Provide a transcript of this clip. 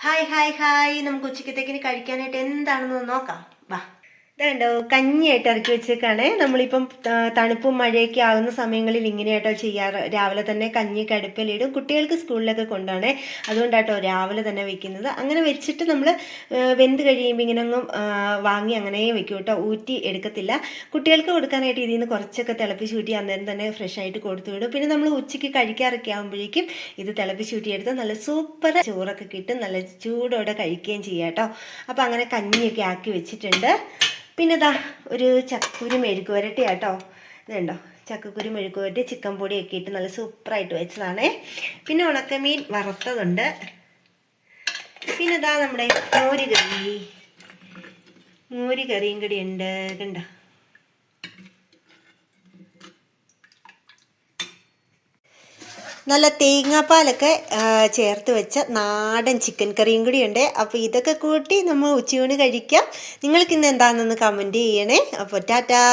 Hi hi hi നമുക്ക് ഉച്ചക്കത്തേക്കിന് കഴിക്കാനായിട്ട് എന്താണെന്ന് നോക്കാം. വാ, ഇതുണ്ടോ കഞ്ഞിയായിട്ട് ഇറക്കി വെച്ചേക്കാണ്. നമ്മളിപ്പം തണുപ്പും മഴയൊക്കെ ആകുന്ന സമയങ്ങളിൽ ഇങ്ങനെയായിട്ടോ ചെയ്യാറ്. രാവിലെ തന്നെ കഞ്ഞി കടുപ്പിലിടും. കുട്ടികൾക്ക് സ്കൂളിലൊക്കെ കൊണ്ടുപോകണേ, അതുകൊണ്ടാട്ടോ രാവിലെ തന്നെ വെക്കുന്നത്. അങ്ങനെ വെച്ചിട്ട് നമ്മൾ വെന്ത് കഴിയുമ്പോൾ ഇങ്ങനെ അങ്ങ് വാങ്ങി അങ്ങനെ വെക്കും കേട്ടോ, ഊറ്റി എടുക്കത്തില്ല. കുട്ടികൾക്ക് കൊടുക്കാനായിട്ട് ഇതിൽ നിന്ന് കുറച്ചൊക്കെ തിളപ്പിച്ച് ഊറ്റി അന്നേരം തന്നെ ഫ്രഷ് ആയിട്ട് കൊടുത്തു വിടും. പിന്നെ നമ്മൾ ഉച്ചയ്ക്ക് കഴിക്കാറൊക്കെ ആകുമ്പോഴേക്കും ഇത് തിളപ്പിച്ച് ഊറ്റിയെടുത്ത് നല്ല സൂപ്പർ ചോറൊക്കെ കിട്ടും, നല്ല ചൂടോടെ കഴിക്കുകയും ചെയ്യാം കേട്ടോ. അപ്പോൾ അങ്ങനെ കഞ്ഞിയൊക്കെ ആക്കി വെച്ചിട്ടുണ്ട്. പിന്നെ ഇതാ ഒരു ചക്കുരു മെഴുക്ക് വരട്ടി കേട്ടോ. ഇതുണ്ടോ ചക്കക്കുരു മെഴുക്ക് വരട്ടി ചിക്കൻ പൊടിയൊക്കെ ഇട്ട് നല്ല സൂപ്പറായിട്ട് വെച്ചതാണേ. പിന്നെ ഉണക്കമീൻ വറുത്തതുണ്ട്. പിന്നെ ഇതാ നമ്മുടെ മോര് കറിയും കൂടി ഉണ്ട്. കണ്ടോ, നല്ല തേങ്ങാപ്പാലൊക്കെ ചേർത്ത് വെച്ച നാടൻ ചിക്കൻ കറിയും കൂടി ഉണ്ട്. അപ്പോൾ ഇതൊക്കെ കൂട്ടി നമ്മൾ ഉച്ചയൂണ് കഴിക്കാം. നിങ്ങൾക്കിന്ന് എന്താണെന്ന് കമൻറ്റ് ചെയ്യണേ. അപ്പോൾ ടാറ്റാ.